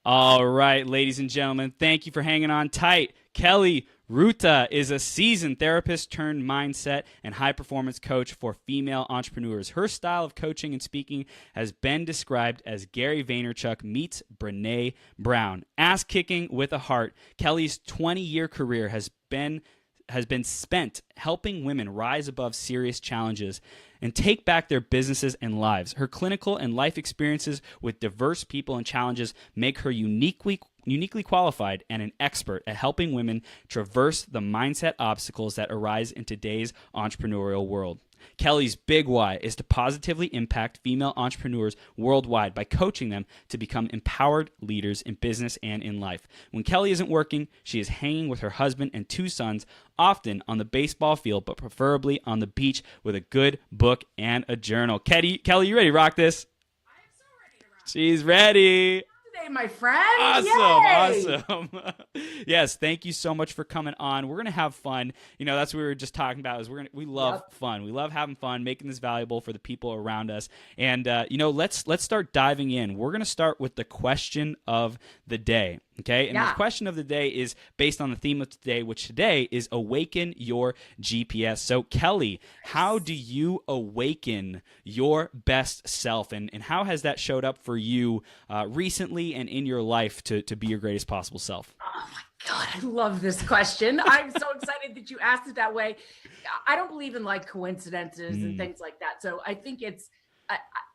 All right, ladies and gentlemen, thank you for hanging on tight. Kelly Ruta is a seasoned therapist turned mindset and high performance coach for female entrepreneurs. Her style of coaching and speaking has been described as Gary Vaynerchuk meets Brene Brown. Ass kicking with a heart, Kelly's 20-year career has been spent helping women rise above serious challenges and take back their businesses and lives. Her clinical and life experiences with diverse people and challenges make her uniquely qualified and an expert at helping women traverse the mindset obstacles that arise in today's entrepreneurial world. Kelly's big why is to positively impact female entrepreneurs worldwide by coaching them to become empowered leaders in business and in life. When Kelly isn't working, she is hanging with her husband and 2 sons, often on the baseball field, but preferably on the beach with a good book and a journal. Kelly, you ready to rock this? I am so ready to rock. She's ready. Today, my friend. Awesome. Yes, thank you so much for coming on. We're gonna have fun. That's what we were just talking about. We love fun. We love having fun, making this valuable for the people around us. And let's start diving in. We're gonna start with the question of the day. Okay, and the question of the day is based on the theme of today, which today is Awaken Your GPS. So, Kelly, how do you awaken your best self, and how has that showed up for you recently and in your life to be your greatest possible self? Oh my God, I love this question. I'm so excited that you asked it that way. I don't believe in like coincidences and things like that. So I think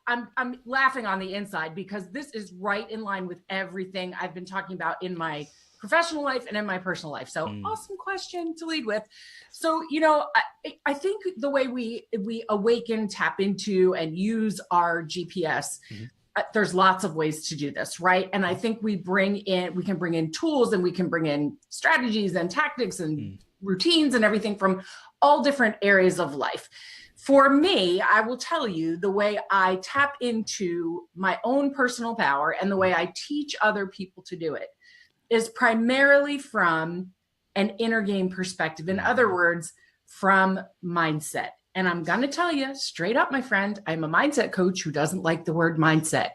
I'm laughing on the inside because this is right in line with everything I've been talking about in my professional life and in my personal life. So awesome question to lead with. So, I think the way we awaken, tap into, and use our GPS, there's lots of ways to do this, right? And I think we can bring in tools, and we can bring in strategies and tactics and routines and everything from all different areas of life. For me, I will tell you the way I tap into my own personal power and the way I teach other people to do it is primarily from an inner game perspective. In other words, from mindset. And I'm going to tell you straight up, my friend, I'm a mindset coach who doesn't like the word mindset.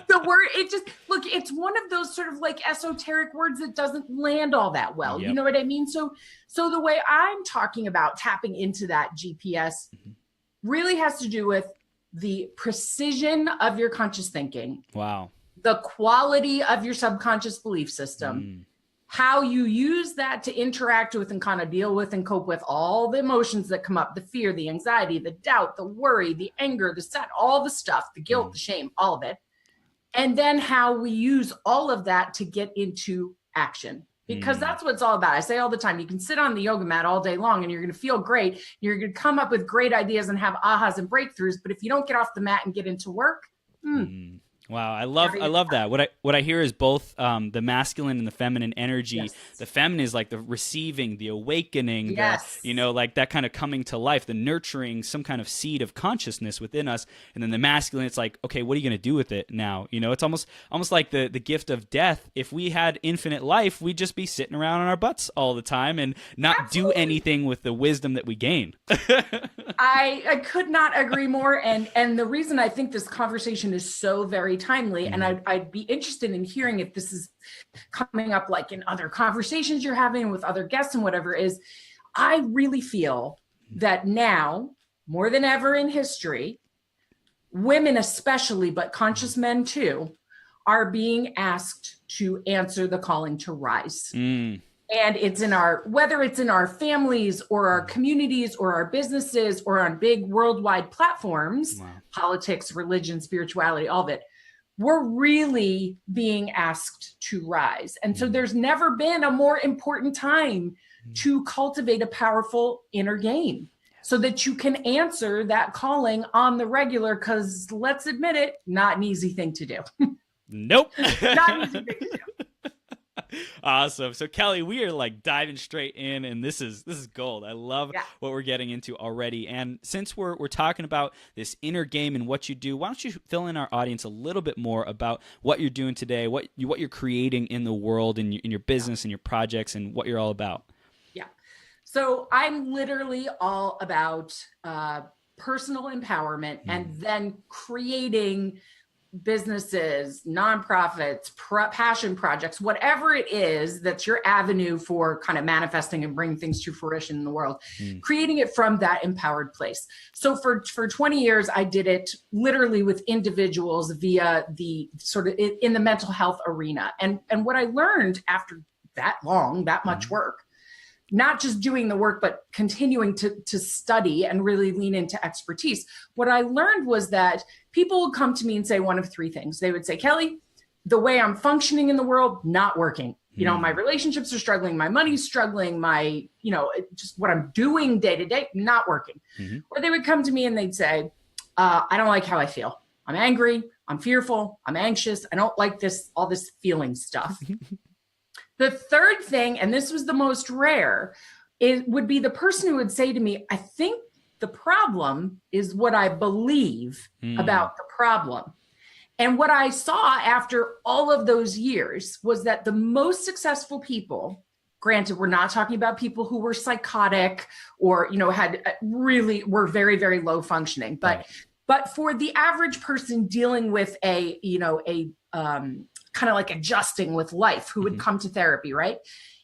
The word, it's one of those sort of like esoteric words that doesn't land all that well. Yep. You know what I mean? So the way I'm talking about tapping into that GPS really has to do with the precision of your conscious thinking. Wow. The quality of your subconscious belief system, how you use that to interact with and kind of deal with and cope with all the emotions that come up, the fear, the anxiety, the doubt, the worry, the anger, the sad, all the stuff, the guilt, the shame, all of it. And then how we use all of that to get into action, because that's what it's all about. I say all the time, you can sit on the yoga mat all day long and you're going to feel great. You're going to come up with great ideas and have ahas and breakthroughs. But if you don't get off the mat and get into work, Wow, I love that. What I hear is both the masculine and the feminine energy. Yes. The feminine is like the receiving, the awakening, Yes. like that kind of coming to life, the nurturing some kind of seed of consciousness within us. And then the masculine, it's like, okay, what are you going to do with it now? It's almost like the gift of death. If we had infinite life, we'd just be sitting around on our butts all the time and not do anything with the wisdom that we gain. I could not agree more. And the reason I think this conversation is so very timely, and I'd be interested in hearing if this is coming up like in other conversations you're having with other guests and whatever, is I really feel that now, more than ever in history, women especially, but conscious men too, are being asked to answer the calling to rise. And it's whether it's in our families or our communities or our businesses or on big worldwide platforms, politics, religion, spirituality, all of it, we're really being asked to rise. And so there's never been a more important time to cultivate a powerful inner game so that you can answer that calling on the regular, because let's admit it, not an easy thing to do. Nope. Not an easy thing to do. Awesome. So Kelly, we are like diving straight in, and this is gold. I love what we're getting into already. And since we're talking about this inner game and what you do, why don't you fill in our audience a little bit more about what you're doing today, what you're creating in the world, in your business and your projects, and what you're all about. Yeah. So I'm literally all about personal empowerment and then creating businesses, nonprofits, passion projects, whatever it is that's your avenue for kind of manifesting and bringing things to fruition in the world, creating it from that empowered place. So for 20 years, I did it literally with individuals via the sort of in the mental health arena. And what I learned after that much work, not just doing the work, but continuing to study and really lean into expertise. What I learned was that people would come to me and say one of three things. They would say, Kelly, the way I'm functioning in the world, not working. You know, my relationships are struggling, my money's struggling, my, just what I'm doing day to day, not working. Or they would come to me and they'd say, I don't like how I feel. I'm angry, I'm fearful, I'm anxious. I don't like all this feeling stuff. The third thing, and this was the most rare, it would be the person who would say to me, I think the problem is what I believe about the problem. And what I saw after all of those years was that the most successful people, granted, we're not talking about people who were psychotic or, were very, very low functioning, but for the average person dealing with a kind of like adjusting with life, who would come to therapy, right?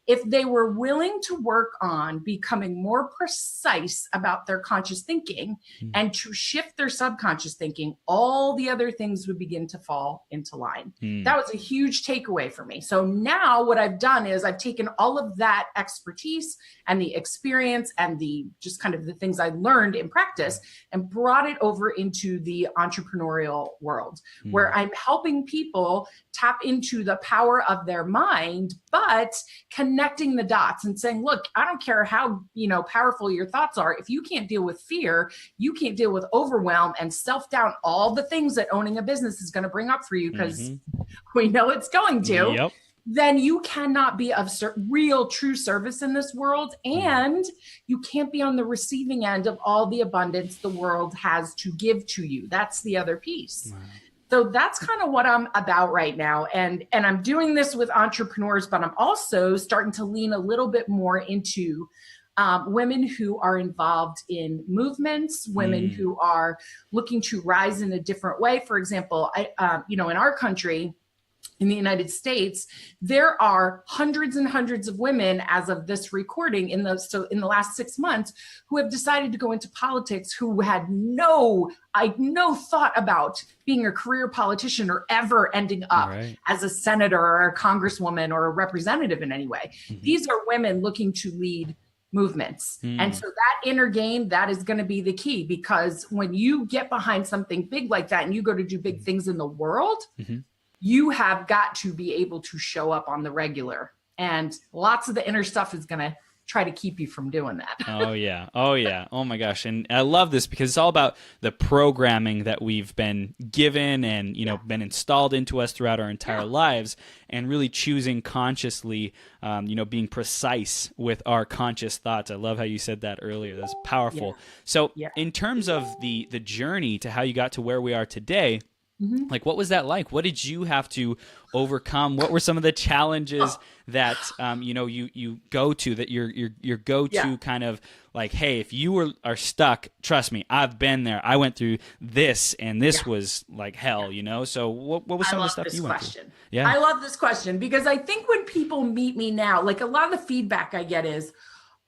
If they were willing to work on becoming more precise about their conscious thinking and to shift their subconscious thinking, all the other things would begin to fall into line. That was a huge takeaway for me. So now what I've done is I've taken all of that expertise and the experience and the just kind of the things I learned in practice and brought it over into the entrepreneurial world, where I'm helping people tap into the power of their mind, but connecting the dots and saying, look, I don't care how, powerful your thoughts are. If you can't deal with fear, you can't deal with overwhelm and self-doubt, all the things that owning a business is going to bring up for you, because we know it's going to, then you cannot be of real, true service in this world. And you can't be on the receiving end of all the abundance the world has to give to you. That's the other piece. So that's kind of what I'm about right now. And I'm doing this with entrepreneurs, but I'm also starting to lean a little bit more into women who are involved in movements, women who are looking to rise in a different way. For example, in our country, in the United States, there are hundreds and hundreds of women as of this recording in the last 6 months who have decided to go into politics, who had no thought about being a career politician or ever ending up as a senator or a congresswoman or a representative in any way. These are women looking to lead movements. And so that inner game, that is going to be the key, because when you get behind something big like that and you go to do big things in the world, you have got to be able to show up on the regular. And lots of the inner stuff is going to try to keep you from doing that. Oh, yeah. Oh, my gosh. And I love this because it's all about the programming that we've been given and, been installed into us throughout our entire lives, and really choosing consciously, being precise with our conscious thoughts. I love how you said that earlier. That's powerful. So in terms of the journey to how you got to where we are today, like, what was that like? What did you have to overcome? What were some of the challenges that, you go to, that your go-to kind of like, hey, if you are stuck, trust me, I've been there. I went through this, and this was like hell, So what was some of the stuff you went through? Yeah. I love this question, because I think when people meet me now, like a lot of the feedback I get is,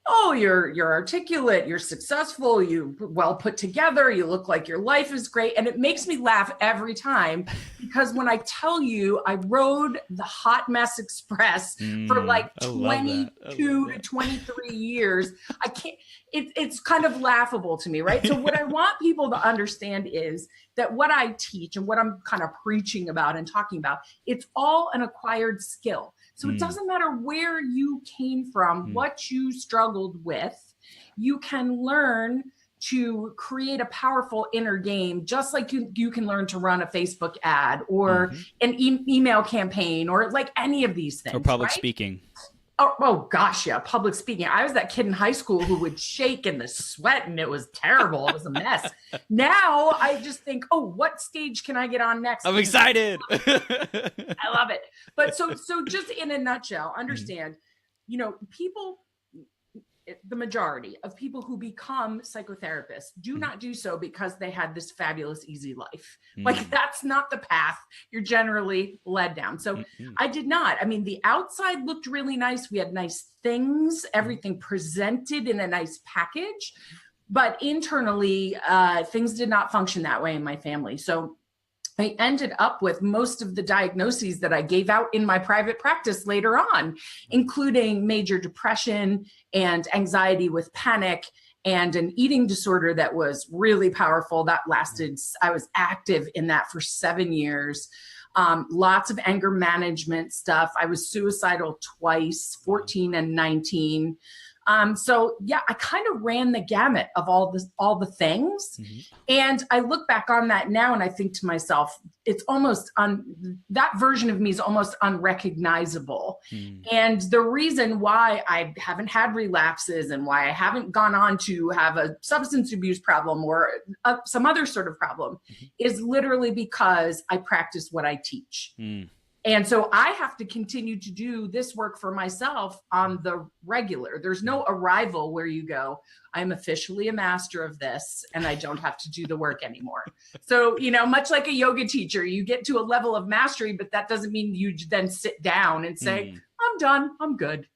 oh, you're articulate, you're successful, you well put together, you look like your life is great. And it makes me laugh every time, because when I tell you I rode the Hot Mess Express for like 22 to 23 years, I can't, it's kind of laughable to me, right? So what I want people to understand is that what I teach and what I'm kind of preaching about and talking about, it's all an acquired skill. So it doesn't matter where you came from, what you struggled with, you can learn to create a powerful inner game, just like you can learn to run a Facebook ad or an email campaign, or like any of these things. Or public speaking. Oh gosh, yeah, public speaking. I was that kid in high school who would shake in the sweat, and it was terrible. It was a mess. Now I just think, oh, what stage can I get on next? I'm excited. I love it. But so just in a nutshell, understand, people, the majority of people who become psychotherapists do not do so because they had this fabulous, easy life. Like, that's not the path you're generally led down. So I did not. I mean, the outside looked really nice. We had nice things, everything presented in a nice package, but internally, things did not function that way in my family. So I ended up with most of the diagnoses that I gave out in my private practice later on, including major depression and anxiety with panic and an eating disorder that was really powerful. That lasted, I was active in that for 7 years. Lots of anger management stuff. I was suicidal twice, 14 and 19. So yeah, I kind of ran the gamut of all the things. And I look back on that now and I think to myself, it's almost that version of me is almost unrecognizable. And the reason why I haven't had relapses and why I haven't gone on to have a substance abuse problem or some other sort of problem is literally because I practice what I teach. And so I have to continue to do this work for myself on the regular. There's no arrival where you go, I'm officially a master of this and I don't have to do the work anymore. So, much like a yoga teacher, you get to a level of mastery, but that doesn't mean you then sit down and say, I'm done, I'm good,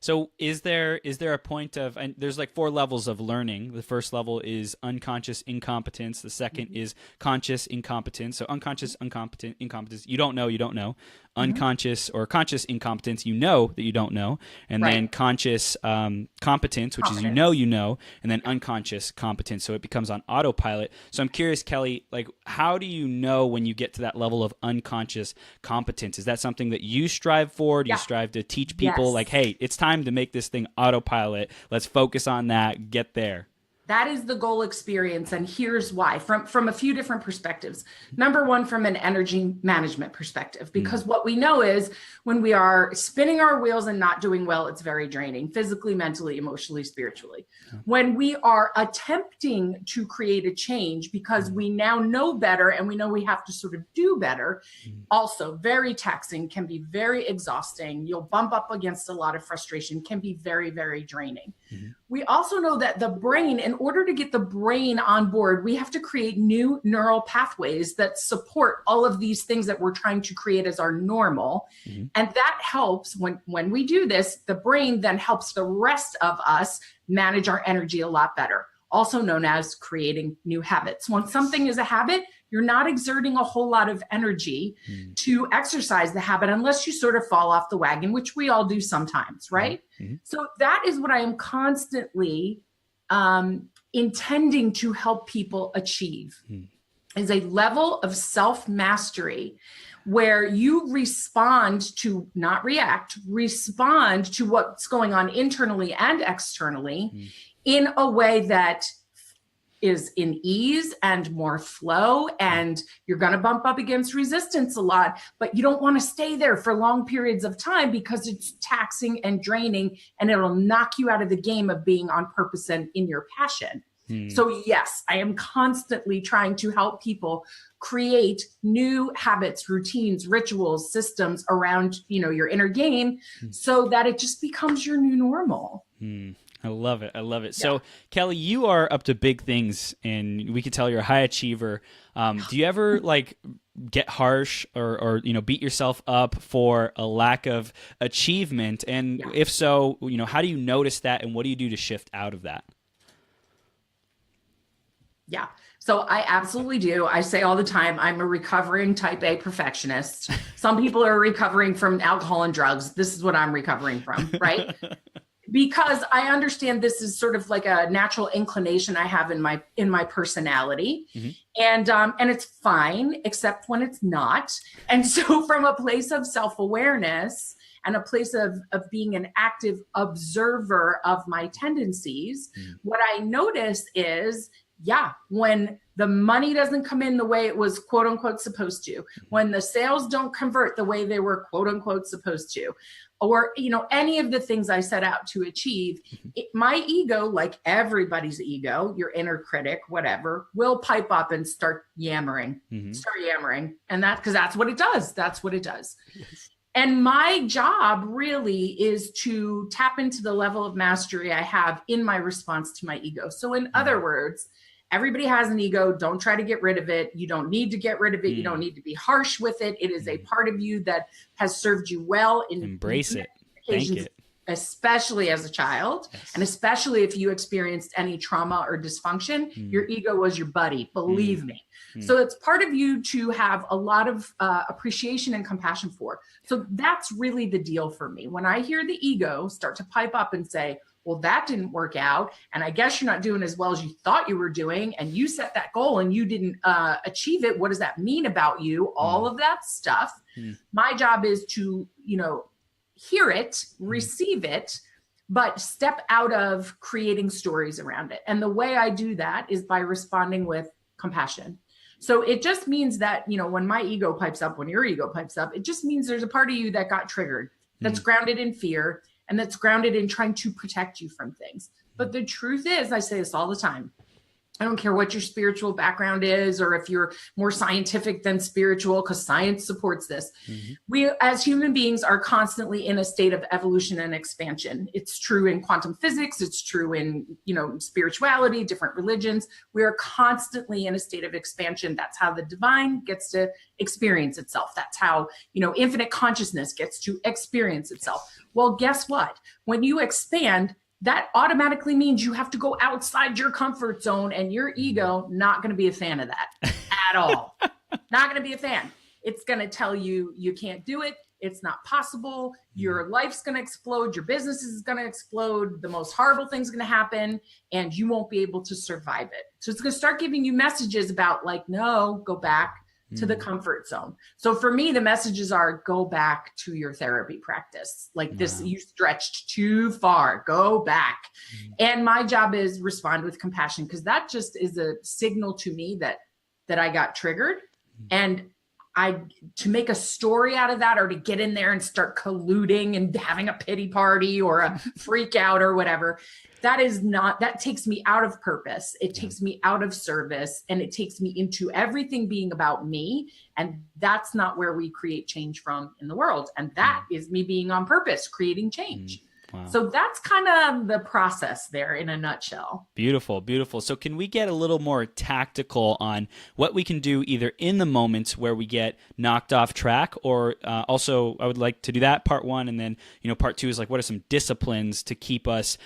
So is there a point of, and there's like 4 levels of learning. The first level is unconscious incompetence. The second is conscious incompetence. So unconscious incompetence, you don't know. Unconscious or conscious incompetence, you know that you don't know. And then conscious competence, which is you know, and then unconscious competence. So it becomes on autopilot. So I'm curious, Kelly, like, how do you know when you get to that level of unconscious competence? Is that something that you strive for? Do you strive to teach people like, hey, it's time to make this thing autopilot. Let's focus on that, get there. That is the goal experience. And here's why, from a few different perspectives. Number one, from an energy management perspective, because what we know is when we are spinning our wheels and not doing well, it's very draining, physically, mentally, emotionally, spiritually. When we are attempting to create a change because we now know better and we know we have to sort of do better, also very taxing, can be very exhausting. You'll bump up against a lot of frustration, can be very, very draining. We also know that the brain, in order to get the brain on board, we have to create new neural pathways that support all of these things that we're trying to create as our normal. And that helps when we do this, the brain then helps the rest of us manage our energy a lot better, also known as creating new habits. When something is a habit, you're not exerting a whole lot of energy to exercise the habit unless you sort of fall off the wagon, which we all do sometimes, right? So that is what I am constantly intending to help people achieve, is a level of self-mastery where you respond to, not react, respond to what's going on internally and externally in a way that is in ease and more flow, and you're going to bump up against resistance a lot, but you don't want to stay there for long periods of time because it's taxing and draining, and it'll knock you out of the game of being on purpose and in your passion. So yes, I am constantly trying to help people create new habits, routines, rituals, systems around, your inner game so that it just becomes your new normal. I love it. I love it. So Kelly, you are up to big things and we can tell you're a high achiever. Do you ever get harsh or beat yourself up for a lack of achievement? And if so, how do you notice that and what do you do to shift out of that? Yeah. So I absolutely do. I say all the time, I'm a recovering type A perfectionist. Some people are recovering from alcohol and drugs. This is what I'm recovering from, right? Because I understand this is sort of like a natural inclination I have in my personality. And it's fine, except when it's not. And so from a place of self-awareness and a place of being an active observer of my tendencies, what I notice is, when the money doesn't come in the way it was quote unquote supposed to, when the sales don't convert the way they were quote unquote supposed to, or, any of the things I set out to achieve, my ego, like everybody's ego, your inner critic, whatever, will pipe up and start yammering. And because that's what it does. That's what it does. And my job really is to tap into the level of mastery I have in my response to my ego. So in other words, everybody has an ego. Don't try to get rid of it. You don't need to get rid of it. You don't need to be harsh with it. It is a part of you that has served you well in embrace it. Thank it. Especially as a child, yes. And especially if you experienced any trauma or dysfunction, your ego was your buddy, believe me. So it's part of you to have a lot of appreciation and compassion for. So that's really the deal for me. When I hear the ego start to pipe up and say, well, that didn't work out, and I guess you're not doing as well as you thought you were doing, and you set that goal and you didn't achieve it. What does that mean about you? All of that stuff. My job is to, hear it, receive it, but step out of creating stories around it. And the way I do that is by responding with compassion. So it just means that, when my ego pipes up, when your ego pipes up, it just means there's a part of you that got triggered, that's grounded in fear, and that's grounded in trying to protect you from things. But the truth is, I say this all the time, I don't care what your spiritual background is, or if you're more scientific than spiritual, because science supports this. We, as human beings, are constantly in a state of evolution and expansion. It's true in quantum physics. It's true in, spirituality, different religions. We are constantly in a state of expansion. That's how the divine gets to experience itself. That's how, infinite consciousness gets to experience itself. Well, guess what? When you expand, that automatically means you have to go outside your comfort zone, and your ego not going to be a fan of that at all. Not going to be a fan. It's going to tell you you can't do it. It's not possible. Your life's going to explode. Your business is going to explode. The most horrible thing's going to happen, and you won't be able to survive it. So it's going to start giving you messages about no, go back to the comfort zone. So for me, the messages are go back to your therapy practice. This, you stretched too far, go back. And my job is respond with compassion, because that just is a signal to me that I got triggered. And to make a story out of that, or to get in there and start colluding and having a pity party or a freak out or whatever, that takes me out of purpose. It takes me out of service, and it takes me into everything being about me. And that's not where we create change from in the world. And that is me being on purpose, creating change. Wow. So that's kind of the process there in a nutshell. Beautiful, beautiful. So can we get a little more tactical on what we can do either in the moments where we get knocked off track, or also I would like to do that part one. And then, part two is what are some disciplines to keep us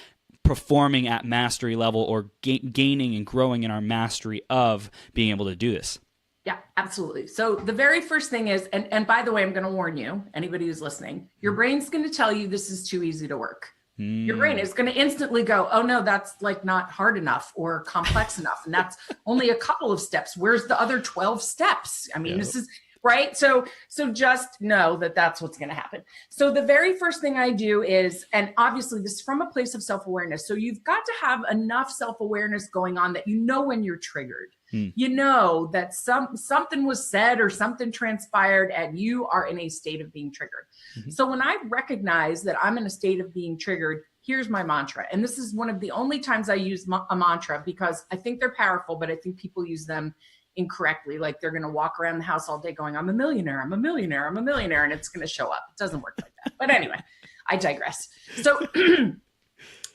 performing at mastery level, or gaining and growing in our mastery of being able to do this? Yeah, absolutely. So the very first thing is, and by the way, I'm going to warn you, anybody who's listening, your brain's going to tell you this is too easy to work. Your brain is going to instantly go, oh no, that's not hard enough or complex enough. And that's only a couple of steps. Where's the other 12 steps? I mean, This is right. So just know that that's what's going to happen. So the very first thing I do is, and obviously this is from a place of self-awareness. So you've got to have enough self-awareness going on that when you're triggered. That something was said or something transpired, and you are in a state of being triggered. So when I recognize that I'm in a state of being triggered, here's my mantra. And this is one of the only times I use a mantra, because I think they're powerful, but I think people use them incorrectly. They're going to walk around the house all day going, I'm a millionaire, I'm a millionaire, I'm a millionaire. And it's going to show up. It doesn't work like that. But anyway, I digress. So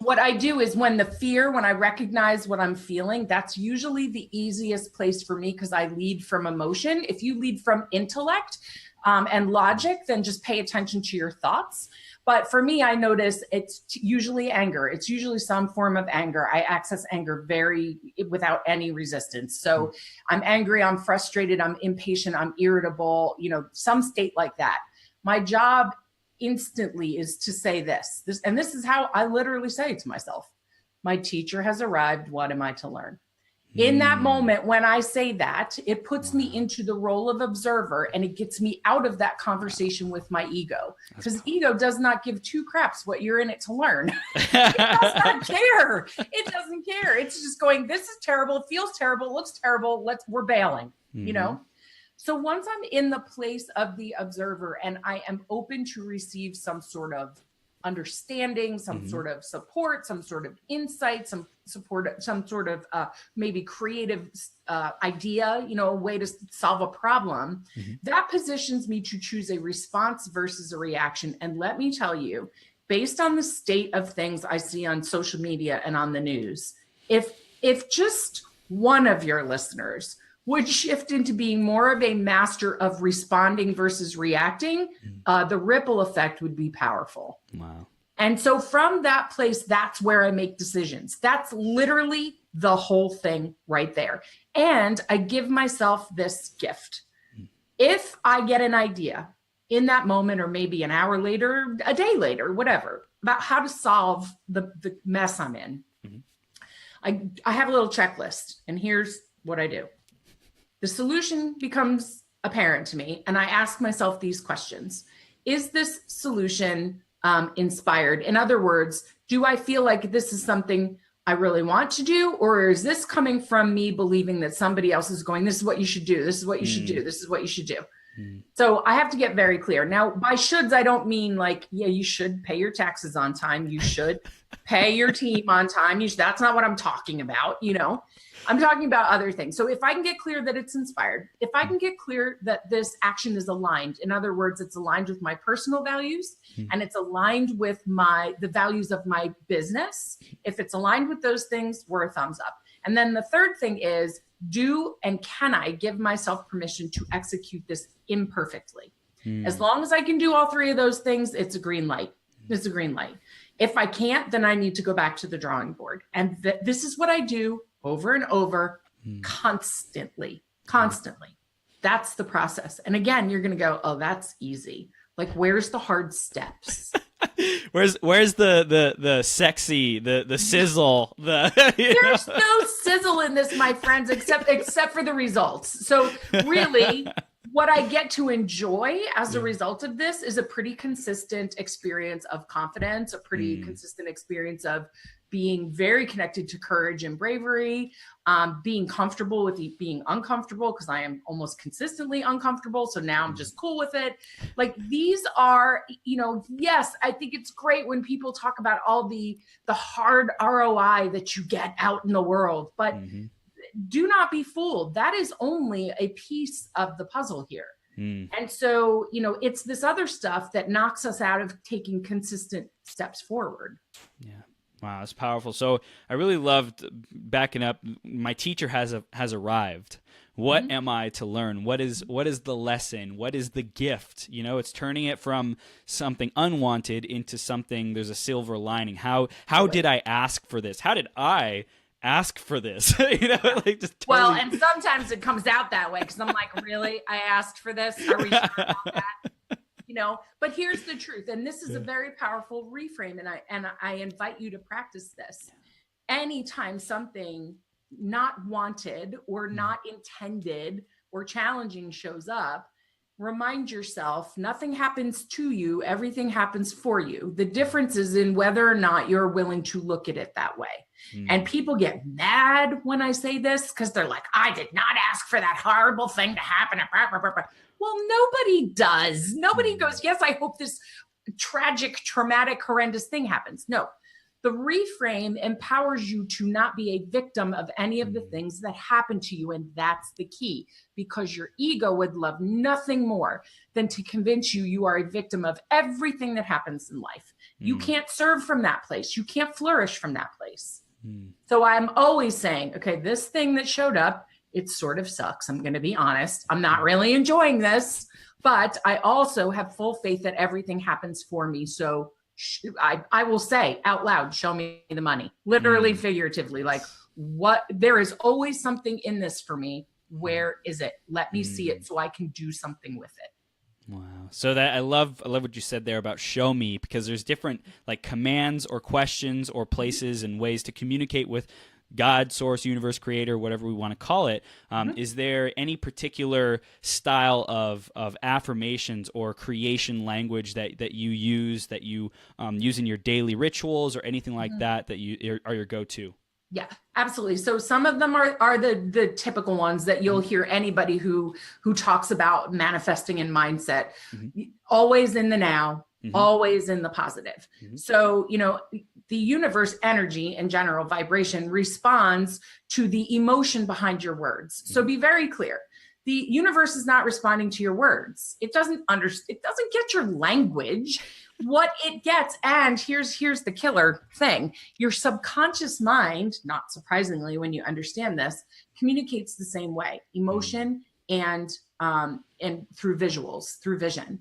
what I do is when I recognize what I'm feeling, that's usually the easiest place for me, because I lead from emotion. If you lead from intellect and logic, then just pay attention to your thoughts. But for me, I notice it's usually anger. It's usually some form of anger. I access anger without any resistance. So I'm angry, I'm frustrated, I'm impatient, I'm irritable, some state like that. My job instantly is to say this, and this is how I literally say it to myself. My teacher has arrived. What am I to learn? In that moment, when I say that, it puts me into the role of observer, and it gets me out of that conversation with my ego, because ego does not give two craps what you're in it to learn. It does not care. It doesn't care. It's just going, this is terrible. It feels terrible. It looks terrible. We're bailing, So once I'm in the place of the observer and I am open to receive some sort of understanding, some sort of support, some sort of insight, some support, some sort of maybe creative idea, a way to solve a problem, that positions me to choose a response versus a reaction. And let me tell you, based on the state of things I see on social media and on the news, if just one of your listeners would shift into being more of a master of responding versus reacting, the ripple effect would be powerful. Wow. And so from that place, that's where I make decisions. That's literally the whole thing right there. And I give myself this gift. If I get an idea in that moment, or maybe an hour later, a day later, whatever, about how to solve the mess I'm in, I have a little checklist, and here's what I do. The solution becomes apparent to me, and I ask myself these questions. Is this solution inspired? In other words, do I feel like this is something I really want to do, or is this coming from me believing that somebody else is going, this is what you should do, this is what you should do, this is what you should do? So I have to get very clear. Now, by shoulds, I don't mean like, yeah, you should pay your taxes on time. You should pay your team on time. That's not what I'm talking about. I'm talking about other things. So if I can get clear that it's inspired, if I can get clear that this action is aligned, in other words, it's aligned with my personal values and it's aligned with the values of my business. If it's aligned with those things, we're a thumbs up. And then the third thing is, do and can I give myself permission to execute this imperfectly? As long as I can do all three of those things, it's a green light. It's a green light. If I can't, then I need to go back to the drawing board. And this is what I do over and over, constantly. That's the process. And again, you're going to go, oh, that's easy. Like, where's the hard steps? Where's the sexy, the sizzle, There's no sizzle in this, my friends, except for the results. So really, what I get to enjoy as a result of this is a pretty consistent experience of confidence, a pretty consistent experience of being very connected to courage and bravery, being comfortable with being uncomfortable, because I am almost consistently uncomfortable. So now I'm just cool with it. Like, these are, yes, I think it's great when people talk about all the hard ROI that you get out in the world, but do not be fooled. That is only a piece of the puzzle here. And so, it's this other stuff that knocks us out of taking consistent steps forward. Yeah. Wow, that's powerful. So I really loved backing up. My teacher has arrived. What am I to learn? What is the lesson? What is the gift? It's turning it from something unwanted into something. There's a silver lining. How did I ask for this? How did I ask for this? Like, just totally. Well, and sometimes it comes out that way, because I'm like, really? I asked for this? Are we sure about that? But here's the truth. And this is a very powerful reframe. And I invite you to practice this. Anytime something not wanted or not intended or challenging shows up, remind yourself, nothing happens to you. Everything happens for you. The difference is in whether or not you're willing to look at it that way. And people get mad when I say this, because they're like, I did not ask for that horrible thing to happen. Well, nobody does. Nobody goes, yes, I hope this tragic, traumatic, horrendous thing happens. No, the reframe empowers you to not be a victim of any of the things that happen to you. And that's the key, because your ego would love nothing more than to convince you are a victim of everything that happens in life. You can't serve from that place. You can't flourish from that place. So I'm always saying, okay, this thing that showed up, it sort of sucks. I'm going to be honest. I'm not really enjoying this, but I also have full faith that everything happens for me. So I will say out loud, show me the money, literally, figuratively, like, what, there is always something in this for me. Where is it? Let me see it so I can do something with it. Wow. So that I love what you said there about show me, because there's different like commands or questions or places and ways to communicate with God, source, universe, creator, whatever we want to call it. Is there any particular style of affirmations or creation language that you use, that you use in your daily rituals or anything like that you are your go-to? Yeah, absolutely. So some of them are the typical ones that you'll hear anybody who talks about manifesting and mindset, always in the now, always in the positive. So, the universe energy in general, vibration responds to the emotion behind your words. So be very clear. The universe is not responding to your words. It doesn't get your language. What it gets, and here's the killer thing, your subconscious mind, not surprisingly when you understand this, communicates the same way, emotion and through visuals, through vision.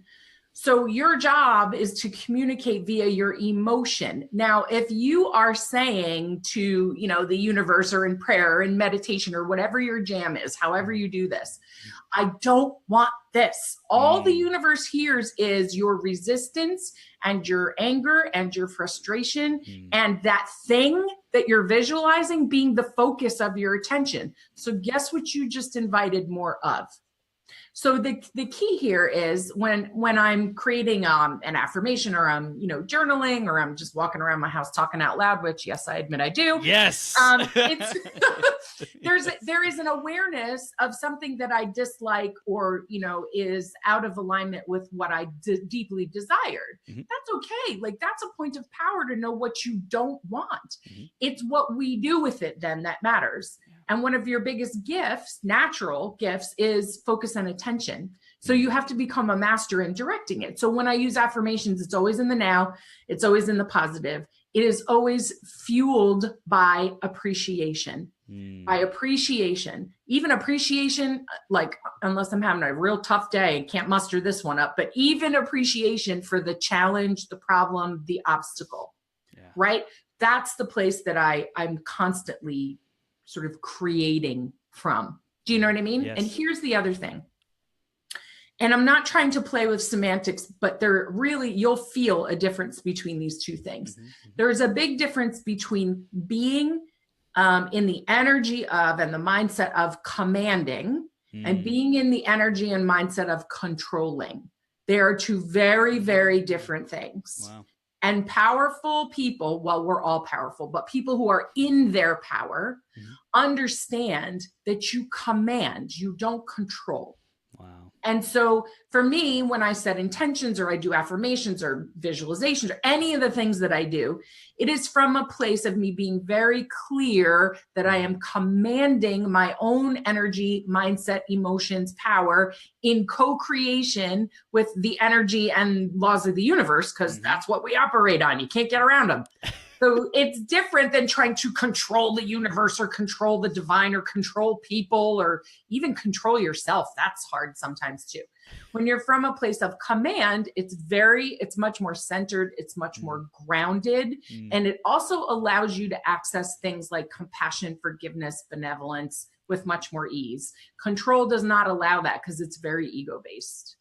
So your job is to communicate via your emotion. Now, if you are saying to, the universe or in prayer or in meditation or whatever your jam is, however you do this, I don't want this. All the universe hears is your resistance and your anger and your frustration and that thing that you're visualizing being the focus of your attention. So guess what you just invited more of? So the key here is when I'm creating an affirmation or I'm journaling or I'm just walking around my house talking out loud, which yes, I admit I do. Yes. There is an awareness of something that I dislike or is out of alignment with what I deeply desired. That's okay. Like that's a point of power to know what you don't want. It's what we do with it then that matters. And one of your biggest gifts, natural gifts, is focus and attention. So you have to become a master in directing it. So when I use affirmations, it's always in the now, it's always in the positive. It is always fueled by appreciation. By appreciation, even appreciation, like unless I'm having a real tough day and can't muster this one up, but even appreciation for the challenge, the problem, the obstacle, right? That's the place that I'm constantly sort of creating from. Do you know what I mean? Yes. And here's the other thing. And I'm not trying to play with semantics, but you'll feel a difference between these two things. There's a big difference between being in the energy of and the mindset of commanding and being in the energy and mindset of controlling. They are two very, very different things. Wow. And powerful people, well, we're all powerful, but people who are in their power understand that you command, you don't control. Wow. And so for me, when I set intentions or I do affirmations or visualizations or any of the things that I do, it is from a place of me being very clear that I am commanding my own energy, mindset, emotions, power in co-creation with the energy and laws of the universe, because that's what we operate on. You can't get around them. So it's different than trying to control the universe or control the divine or control people or even control yourself. That's hard sometimes too. When you're from a place of command, it's much more centered. It's much more grounded. And it also allows you to access things like compassion, forgiveness, benevolence with much more ease. Control does not allow that because it's very ego-based.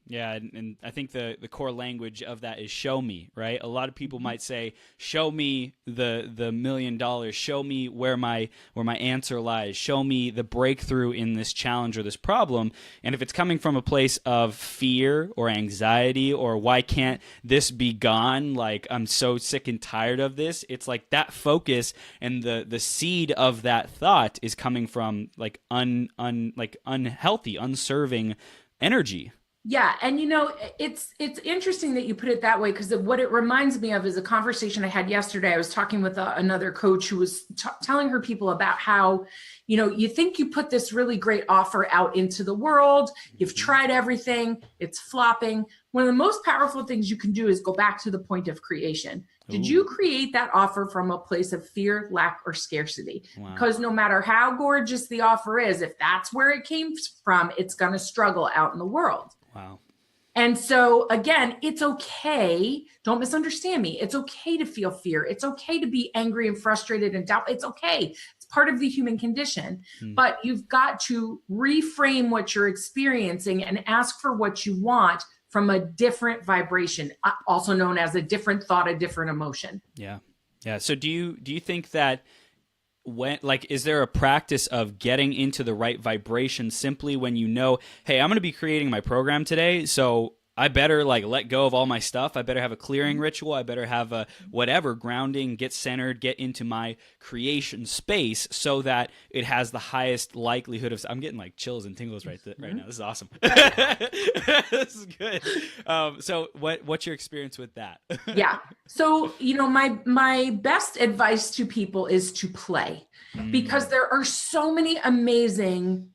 Yeah, and I think the core language of that is show me, right? A lot of people might say, show me the $1 million, show me where my answer lies, show me the breakthrough in this challenge or this problem. And if it's coming from a place of fear or anxiety or why can't this be gone, like I'm so sick and tired of this, it's like that focus and the seed of that thought is coming from like unhealthy, unserving energy. Yeah. And it's interesting that you put it that way, because what it reminds me of is a conversation I had yesterday. I was talking with another coach who was telling her people about how, you think you put this really great offer out into the world. You've tried everything. It's flopping. One of the most powerful things you can do is go back to the point of creation. Did you create that offer from a place of fear, lack, or scarcity? Wow. Because no matter how gorgeous the offer is, if that's where it came from, it's going to struggle out in the world. Wow. And so again, it's okay. Don't misunderstand me. It's okay to feel fear. It's okay to be angry and frustrated and doubt. It's okay. It's part of the human condition. But you've got to reframe what you're experiencing and ask for what you want from a different vibration, also known as a different thought, a different emotion. Yeah. Yeah. So do you think that is there a practice of getting into the right vibration simply when hey, I'm going to be creating my program today, so I better like let go of all my stuff. I better have a clearing ritual. I better have a whatever, grounding, get centered, get into my creation space so that it has the highest likelihood of, I'm getting like chills and tingles right now. This is awesome. This is good. So what's your experience with that? Yeah. So, my best advice to people is to play, because there are so many amazing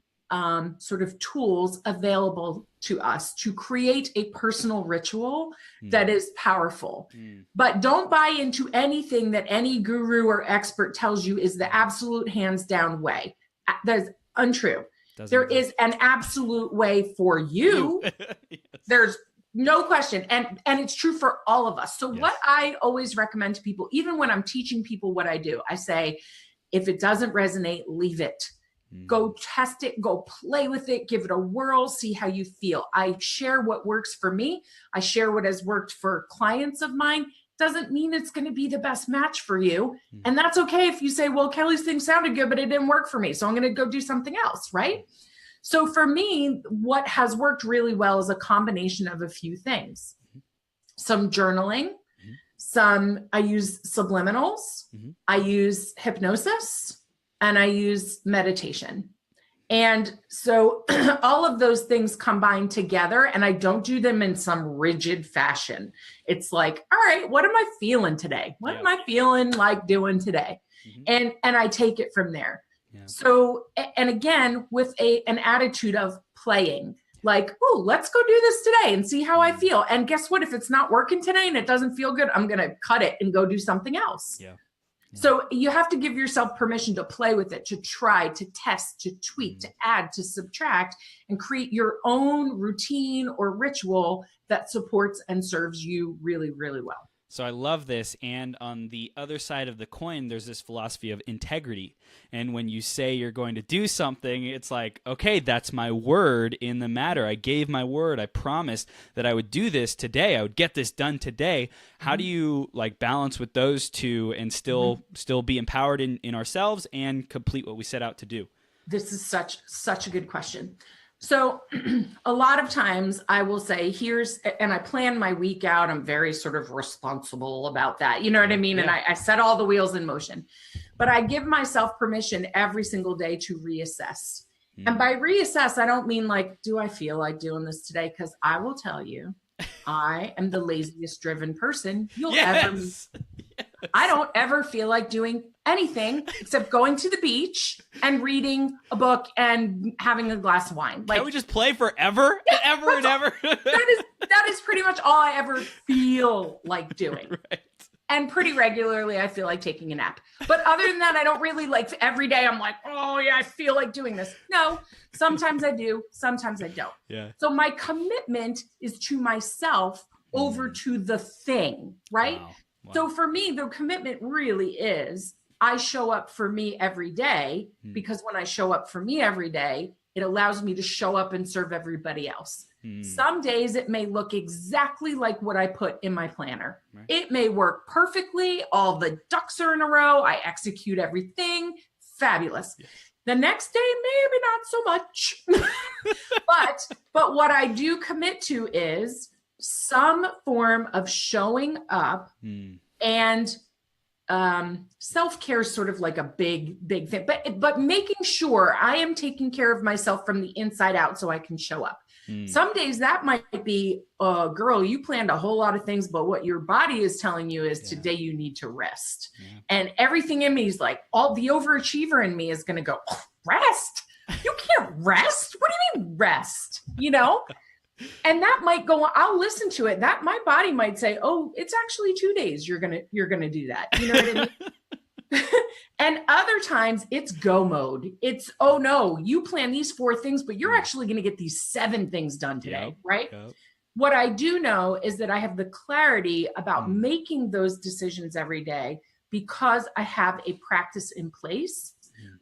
sort of tools available to us to create a personal ritual that is powerful. But don't buy into anything that any guru or expert tells you is the absolute hands down way. That is untrue. There is an absolute way for you. Yes. There's no question. And it's true for all of us. So what I always recommend to people, even when I'm teaching people what I do, I say, if it doesn't resonate, leave it. Go test it, go play with it, give it a whirl, see how you feel. I share what works for me. I share what has worked for clients of mine. Doesn't mean it's going to be the best match for you. And that's okay if you say, well, Kelly's thing sounded good, but it didn't work for me, so I'm going to go do something else, right? So for me, what has worked really well is a combination of a few things. Some journaling, I use subliminals, I use hypnosis, and I use meditation. And so all of those things combine together, and I don't do them in some rigid fashion. It's like, all right, what am I feeling today? What am I feeling like doing today? And I take it from there. So, and again, with an attitude of playing, like, oh, let's go do this today and see how I feel. And guess what? If it's not working today and it doesn't feel good, I'm going to cut it and go do something else. So you have to give yourself permission to play with it, to try, to test, to tweak, to add, to subtract, and create your own routine or ritual that supports and serves you really, really well. So I love this. And on the other side of the coin, there's this philosophy of integrity. And when you say you're going to do something, it's like, okay, that's my word in the matter. I gave my word. I promised that I would do this today. I would get this done today. How do you like balance with those two and still be empowered in ourselves and complete what we set out to do? This is such a good question. So a lot of times I will say, and I plan my week out. I'm very sort of responsible about that. You know what I mean? And I set all the wheels in motion, but I give myself permission every single day to reassess. And by reassess, I don't mean like, do I feel like doing this today? Because I will tell you, I am the laziest driven person you'll ever meet. I don't ever feel like doing anything except going to the beach and reading a book and having a glass of wine. Like, can we just play forever and ever and ever? that is pretty much all I ever feel like doing. Right. And pretty regularly, I feel like taking a nap. But other than that, I don't really like every day. I'm like, oh yeah, I feel like doing this. No, sometimes I do. Sometimes I don't. Yeah. So my commitment is to myself over to the thing, right? Wow. So for me, the commitment really is I show up for me every day, because when I show up for me every day, it allows me to show up and serve everybody else. Some days it may look exactly like what I put in my planner. Right. It may work perfectly. All the ducks are in a row. I execute everything. Fabulous. Yes. The next day, maybe not so much. but what I do commit to is some form of showing up, and self-care is sort of like a big thing, but making sure I am taking care of myself from the inside out so I can show up. Some days that might be, girl, you planned a whole lot of things, but what your body is telling you is today you need to rest. And everything in me is like, all the overachiever in me is going to go, rest? You can't rest? What do you mean rest? You know? And that might go on. I'll listen to it. That my body might say, oh, it's actually 2 days. You're going to do that. You know what I mean? And other times it's go mode. It's, oh no, you plan these 4 things, but you're actually going to get these 7 things done today. Right. Yep. What I do know is that I have the clarity about making those decisions every day because I have a practice in place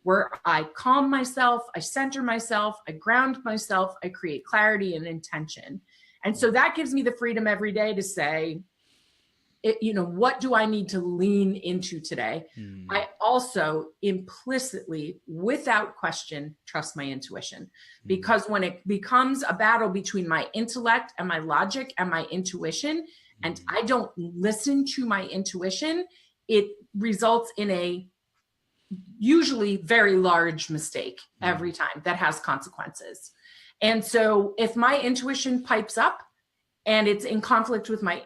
where I calm myself, I center myself, I ground myself, I create clarity and intention. And so that gives me the freedom every day to say, what do I need to lean into today? I also implicitly, without question, trust my intuition, because when it becomes a battle between my intellect and my logic and my intuition, and I don't listen to my intuition, it results in a usually very large mistake every time that has consequences. And so if my intuition pipes up and it's in conflict with my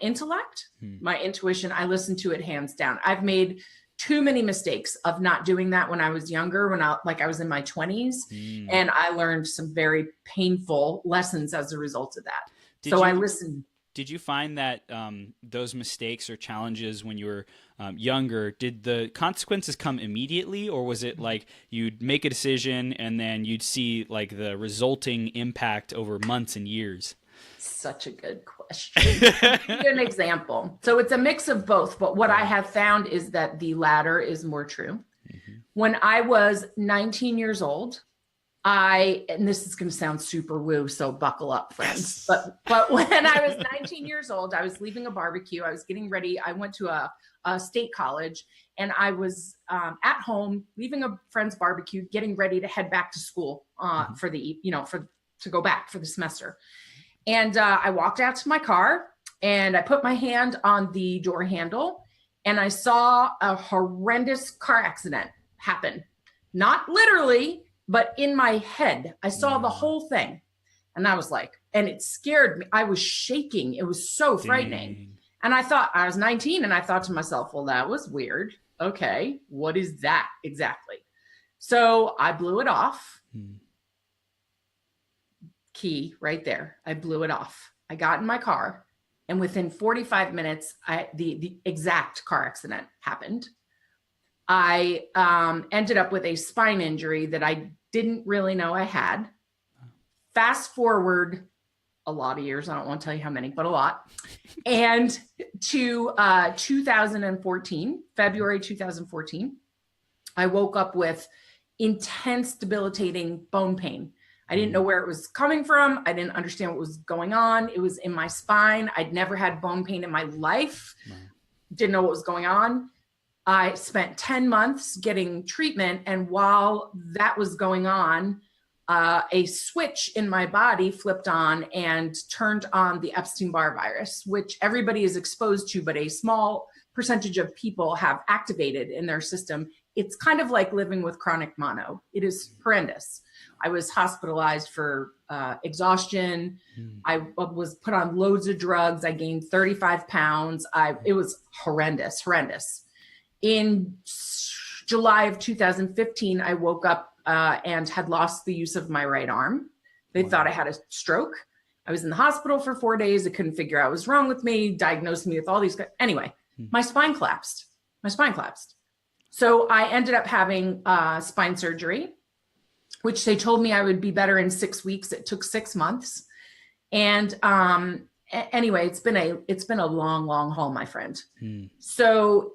intellect, my intuition, I listen to it hands down. I've made too many mistakes of not doing that when I was younger, when I was in my 20s, and I learned some very painful lessons as a result of that. I listened. Did you find that those mistakes or challenges when you were younger, did the consequences come immediately, or was it like you'd make a decision and then you'd see like the resulting impact over months and years? Such a good question. Give an example. So it's a mix of both, but what I have found is that the latter is more true. When I was 19 years old, and this is going to sound super woo, so buckle up, friends. Yes. But when I was 19 years old, I was leaving a barbecue. I was getting ready. I went to a state college, and I was at home leaving a friend's barbecue, getting ready to head back to school to go back for the semester. And I walked out to my car, and I put my hand on the door handle, and I saw a horrendous car accident happen. Not literally, but in my head. I saw the whole thing. And I was like, and it scared me. I was shaking. It was so frightening. Dang. And I was 19, and I thought to myself, well, that was weird. Okay, what is that exactly? So I blew it off. Key right there. I blew it off. I got in my car, and within 45 minutes, the exact car accident happened. I ended up with a spine injury that I didn't really know I had. Fast forward a lot of years. I don't want to tell you how many, but a lot. And to 2014, February 2014, I woke up with intense, debilitating bone pain. I didn't know where it was coming from. I didn't understand what was going on. It was in my spine. I'd never had bone pain in my life. Didn't know what was going on. I spent 10 months getting treatment. And while that was going on, a switch in my body flipped on and turned on the Epstein-Barr virus, which everybody is exposed to, but a small percentage of people have activated in their system. It's kind of like living with chronic mono. It is horrendous. I was hospitalized for exhaustion. I was put on loads of drugs. I gained 35 pounds. It was horrendous. In July of 2015, I woke up and had lost the use of my right arm. They thought I had a stroke. I was in the hospital for 4 days. I couldn't figure out what was wrong with me, diagnosed me with all these. Anyway, my spine collapsed. So I ended up having spine surgery, which they told me I would be better in 6 weeks. It took 6 months. And anyway, it's been a long, long haul, my friend. So,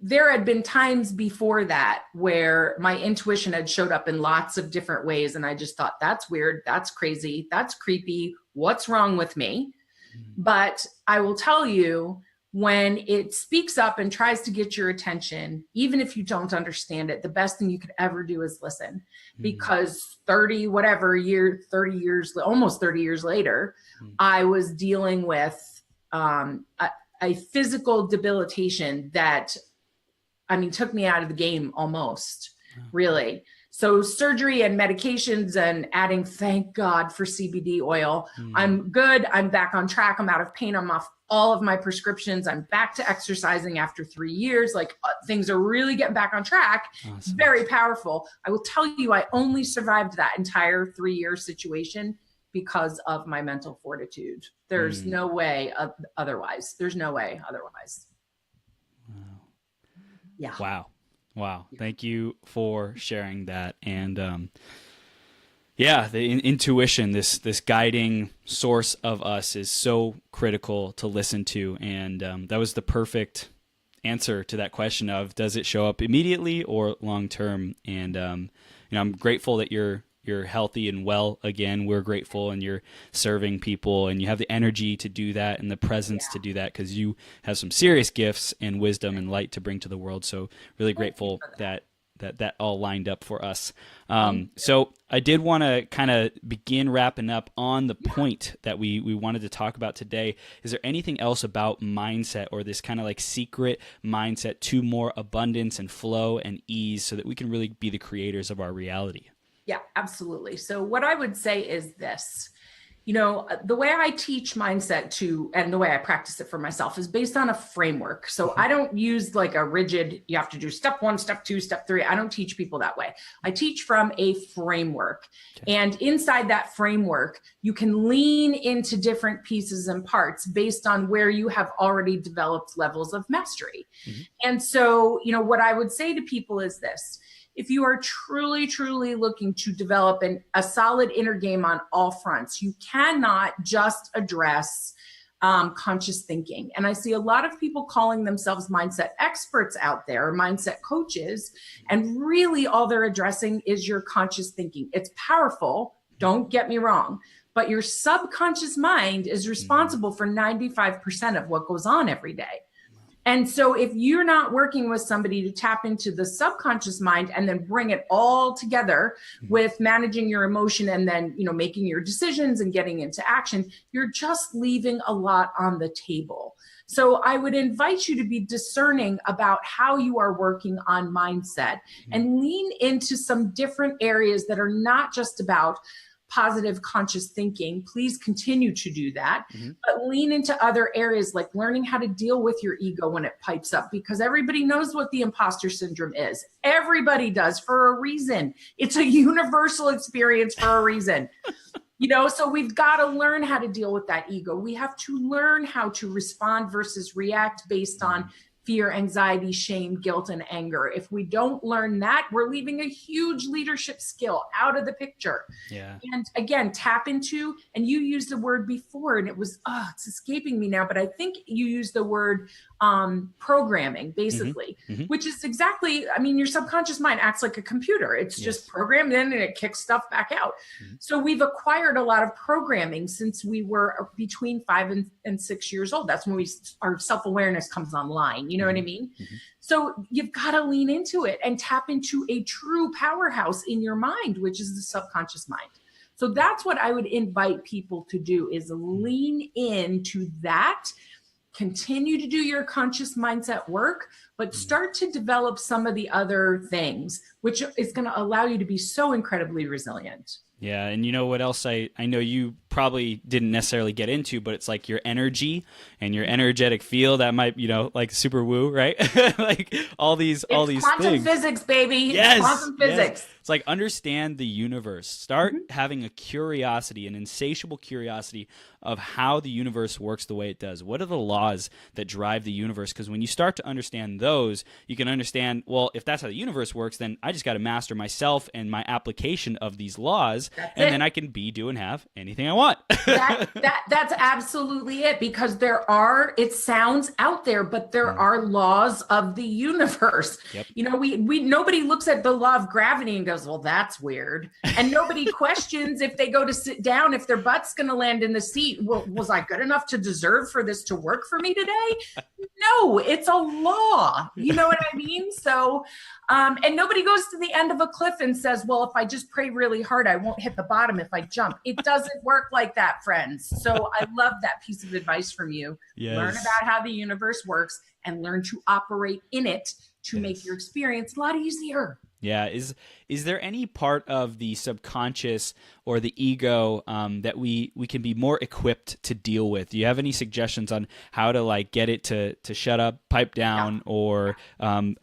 there had been times before that where my intuition had showed up in lots of different ways. And I just thought, that's weird. That's crazy. That's creepy. What's wrong with me? But I will tell you, when it speaks up and tries to get your attention, even if you don't understand it, the best thing you could ever do is listen, because almost 30 years later, I was dealing with a physical debilitation that, took me out of the game almost, really. So surgery and medications and adding, thank God for CBD oil. I'm good. I'm back on track. I'm out of pain. I'm off all of my prescriptions. I'm back to exercising after 3 years. Things are really getting back on track. Awesome. It's very powerful. I will tell you, I only survived that entire 3-year situation because of my mental fortitude. There's no way otherwise. Yeah. Wow. Yeah. Thank you for sharing that. And the intuition, this guiding source of us, is so critical to listen to. And that was the perfect answer to that question of, does it show up immediately or long term? And I'm grateful that you're you're healthy and well again. We're grateful, and you're serving people, and you have the energy to do that and the presence to do that, because you have some serious gifts and wisdom and light to bring to the world. So really grateful that all lined up for us. So I did want to kind of begin wrapping up on the point that we wanted to talk about today. Is there anything else about mindset, or this kind of like secret mindset to more abundance and flow and ease, so that we can really be the creators of our reality? Yeah, absolutely. So what I would say is this. You know, the way I teach mindset and the way I practice it for myself is based on a framework. So I don't use like a rigid, you have to do step 1, step 2, step 3. I don't teach people that way. I teach from a framework. Okay. And inside that framework, you can lean into different pieces and parts based on where you have already developed levels of mastery. Mm-hmm. And so, you know, what I would say to people is this. If you are truly, truly looking to develop a solid inner game on all fronts, you cannot just address conscious thinking. And I see a lot of people calling themselves mindset experts out there, or mindset coaches, and really all they're addressing is your conscious thinking. It's powerful, don't get me wrong, but your subconscious mind is responsible for 95% of what goes on every day. And so if you're not working with somebody to tap into the subconscious mind and then bring it all together with managing your emotion and then, you know, making your decisions and getting into action, you're just leaving a lot on the table. So I would invite you to be discerning about how you are working on mindset and lean into some different areas that are not just about positive conscious thinking. Please continue to do that, but lean into other areas like learning how to deal with your ego when it pipes up, because everybody knows what the imposter syndrome is. Everybody does, for a reason. It's a universal experience for a reason. You know, so we've got to learn how to deal with that ego. We have to learn how to respond versus react based on fear, anxiety, shame, guilt, and anger. If we don't learn that, we're leaving a huge leadership skill out of the picture. Yeah. And again, tap into, and you used the word before, and it was, it's escaping me now, but I think you used the word programming, basically, which is exactly, I mean, your subconscious mind acts like a computer. It's just programmed in and it kicks stuff back out. So we've acquired a lot of programming since we were between 5 and 6 years old. That's when our self-awareness comes online. You know what I mean? So you've got to lean into it and tap into a true powerhouse in your mind, which is the subconscious mind. So that's what I would invite people to do, is lean into that. Continue to do your conscious mindset work, but start to develop some of the other things, which is going to allow you to be so incredibly resilient. Yeah. And you know what else I know you probably didn't necessarily get into, but it's like your energy and your energetic field that might, you know, like super woo, right? Like all these quantum things. Physics, baby. Yes. It's quantum physics. Yes. It's like understand the universe. Start having a curiosity, an insatiable curiosity of how the universe works the way it does. What are the laws that drive the universe? Because when you start to understand those, you can understand, well, if that's how the universe works, then I just got to master myself and my application of these laws. Then I can be, do, and have anything I want. That's absolutely it, because it sounds out there, but there are laws of the universe. Yep. You know, nobody looks at the law of gravity and goes, well, that's weird. And nobody questions if they go to sit down, if their butt's going to land in the seat. Well, was I good enough to deserve for this to work for me today? No, it's a law. You know what I mean? So, and nobody goes to the end of a cliff and says, well, if I just pray really hard, I won't hit the bottom if I jump. It doesn't work like that, friends. So I love that piece of advice from you. Yes. Learn about how the universe works and learn to operate in it to make your experience a lot easier. Yeah. Is there any part of the subconscious or the ego that we can be more equipped to deal with? Do you have any suggestions on how to like get it to shut up, pipe down, or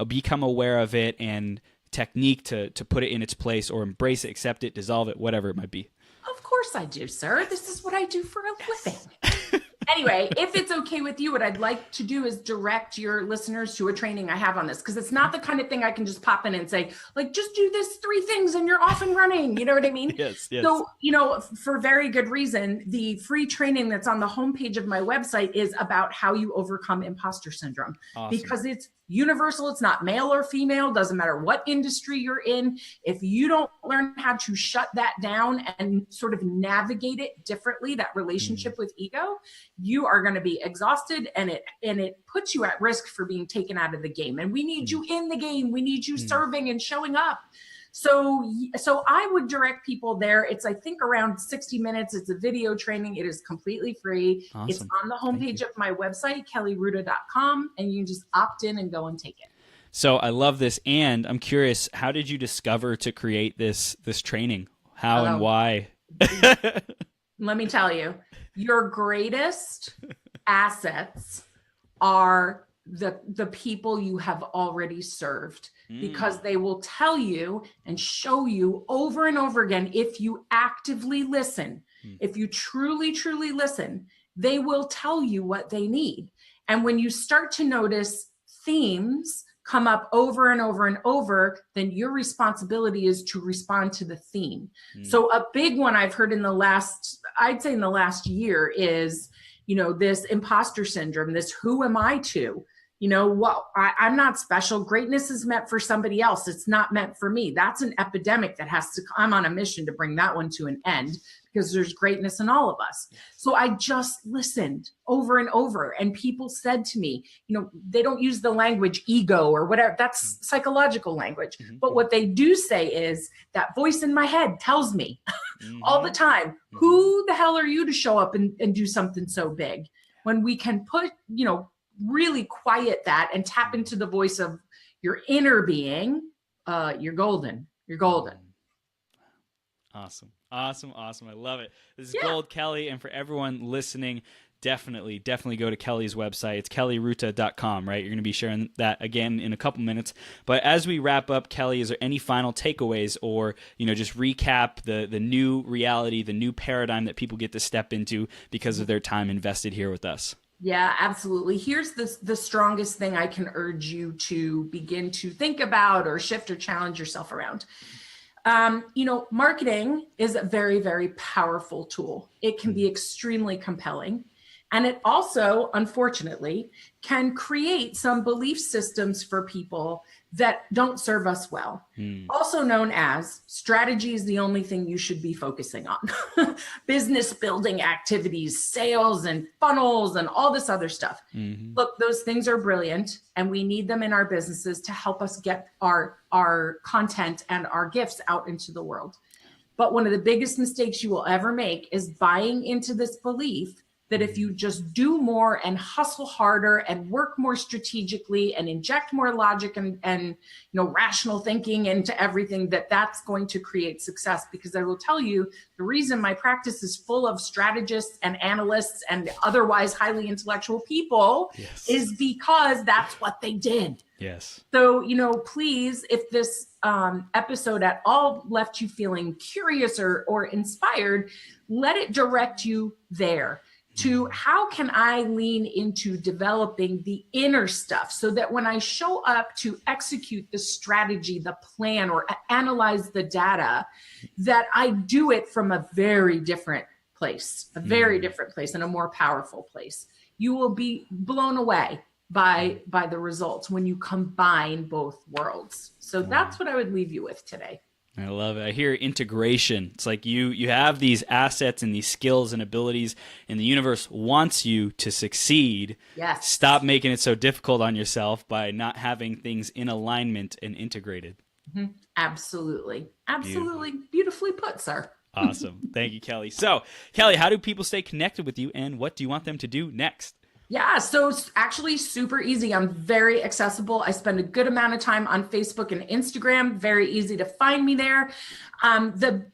become aware of it, and technique to put it in its place, or embrace it, accept it, dissolve it, whatever it might be? Of course I do, sir. This is what I do for a living. Anyway, if it's okay with you, what I'd like to do is direct your listeners to a training I have on this, because it's not the kind of thing I can just pop in and say, like, just do this 3 things and you're off and running. You know what I mean? Yes. So, you know, for very good reason, the free training that's on the homepage of my website is about how you overcome imposter syndrome. Awesome. Because it's universal. It's not male or female, doesn't matter what industry you're in. If you don't learn how to shut that down and sort of navigate it differently, that relationship with ego, you are going to be exhausted, and it puts you at risk for being taken out of the game. And we need you in the game. We need you serving and showing up. So I would direct people there. It's, I think, around 60 minutes. It's a video training. It is completely free. Awesome. It's on the homepage of my website, kellyruta.com, and you can just opt in and go and take it. So I love this. And I'm curious, how did you discover to create this training? How and why? Let me tell you, your greatest assets are the people you have already served, because they will tell you and show you over and over again, if you actively listen, if you truly, truly listen, they will tell you what they need. And when you start to notice themes come up over and over and over, then your responsibility is to respond to the theme. So a big one I've heard I'd say in the last year is, this imposter syndrome, this who am I to? I'm not special. Greatness is meant for somebody else. It's not meant for me. That's an epidemic that I'm on a mission to bring that one to an end, because there's greatness in all of us. So I just listened over and over, and people said to me, they don't use the language ego or whatever. That's psychological language. But what they do say is, that voice in my head tells me all the time, who the hell are you to show up and do something so big? When we can put, really quiet that and tap into the voice of your inner being, you're golden. You're golden. Awesome. I love it. This is gold, Kelly. And for everyone listening, definitely go to Kelly's website. It's kellyruta.com, right? You're going to be sharing that again in a couple minutes. But as we wrap up, Kelly, is there any final takeaways, or, just recap the new reality, the new paradigm that people get to step into because of their time invested here with us? Yeah, absolutely. Here's the strongest thing I can urge you to begin to think about or shift or challenge yourself around. Marketing is a very, very powerful tool. It can be extremely compelling. And it also, unfortunately, can create some belief systems for people that don't serve us well. Also known as, strategy is the only thing you should be focusing on. Business building activities, sales and funnels and all this other stuff. Look, those things are brilliant, and we need them in our businesses to help us get our content and our gifts out into the world. But one of the biggest mistakes you will ever make is buying into this belief that if you just do more and hustle harder and work more strategically and inject more logic and rational thinking into everything, that's going to create success. Because I will tell you, the reason my practice is full of strategists and analysts and otherwise highly intellectual people is because that's what they did. Yes. So, please, if this episode at all left you feeling curious or inspired, let it direct you there. To how can I lean into developing the inner stuff so that when I show up to execute the strategy, the plan, or analyze the data, that I do it from a very different place, and a more powerful place. You will be blown away by the results when you combine both worlds. So that's what I would leave you with today. I love it. I hear integration. It's like you have these assets and these skills and abilities, and the universe wants you to succeed. Yes. Stop making it so difficult on yourself by not having things in alignment and integrated. Absolutely. Beautifully put, sir. Awesome. Thank you, Kelly. So, Kelly, how do people stay connected with you, and what do you want them to do next? Yeah, so it's actually super easy. I'm very accessible. I spend a good amount of time on Facebook and Instagram. Very easy to find me there.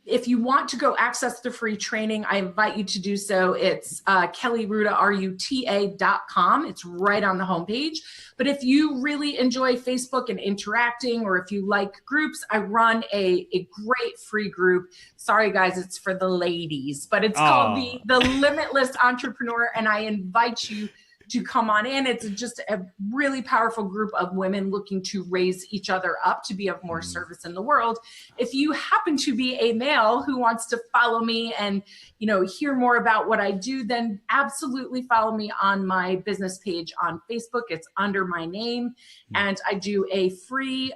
If you want to go access the free training, I invite you to do so. It's kellyruta.com. It's right on the homepage. But if you really enjoy Facebook and interacting, or if you like groups, I run a great free group. Sorry, guys, it's for the ladies, but it's called the Limitless Entrepreneur. And I invite you to come on in. It's just a really powerful group of women looking to raise each other up to be of more service in the world. If you happen to be a male who wants to follow me and, hear more about what I do, then absolutely follow me on my business page on Facebook. It's under my name. And I do a free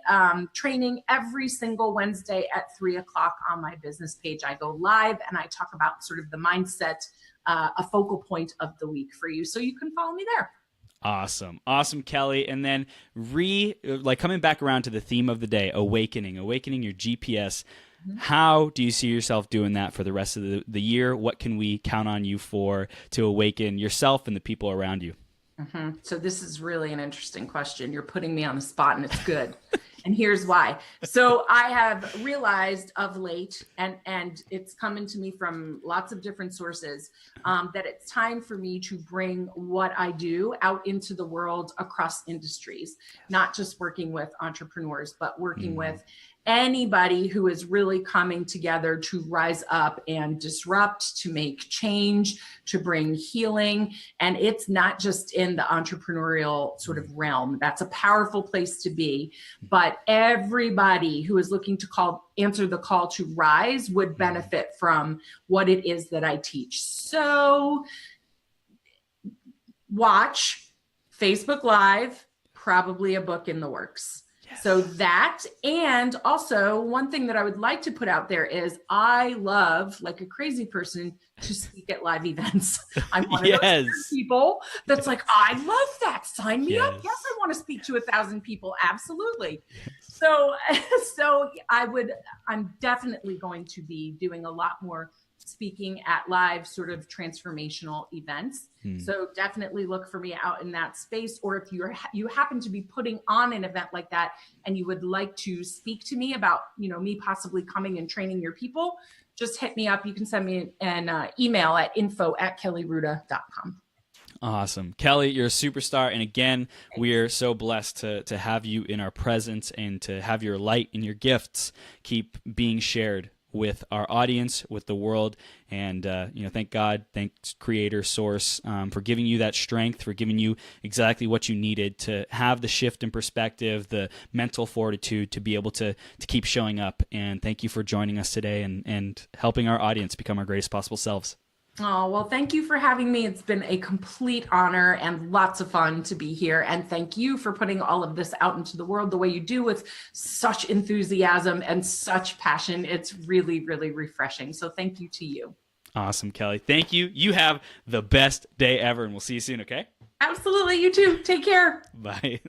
training every single Wednesday at 3:00 on my business page. I go live and I talk about sort of the mindset, a focal point of the week for you. So you can follow me there. Awesome, Kelly. And then coming back around to the theme of the day, awakening your GPS. How do you see yourself doing that for the rest of the year? What can we count on you to awaken yourself and the people around you? So this is really an interesting question. You're putting me on the spot, and it's good. And here's why. So I have realized of late, and it's coming to me from lots of different sources, that it's time for me to bring what I do out into the world across industries, not just working with entrepreneurs, but working with anybody who is really coming together to rise up and disrupt, to make change, to bring healing. And it's not just in the entrepreneurial sort of realm. That's a powerful place to be. But everybody who is looking to answer the call to rise would benefit from what it is that I teach. So watch Facebook Live, probably a book in the works. So that, and also one thing that I would like to put out there is I love, like a crazy person, to speak at live events. I'm one of those people that's like, I love that. Sign me up. Yes, I want to speak to 1,000 people. Absolutely. So I'm definitely going to be doing a lot more speaking at live sort of transformational events. So definitely look for me out in that space. Or if you happen to be putting on an event like that and you would like to speak to me about, me possibly coming and training your people, just hit me up. You can send me an email at info@kellyruta.com. Awesome. Kelly, you're a superstar. And again, we are so blessed to have you in our presence and to have your light and your gifts keep being shared with our audience, with the world. And, thank God, thanks Creator Source for giving you that strength, for giving you exactly what you needed to have the shift in perspective, the mental fortitude to be able to keep showing up. And thank you for joining us today and helping our audience become our greatest possible selves. Oh, well, thank you for having me. It's been a complete honor and lots of fun to be here. And thank you for putting all of this out into the world the way you do with such enthusiasm and such passion. It's really, really refreshing. So thank you to you. Awesome, Kelly. Thank you. You have the best day ever, and we'll see you soon, okay? Absolutely. You too. Take care. Bye.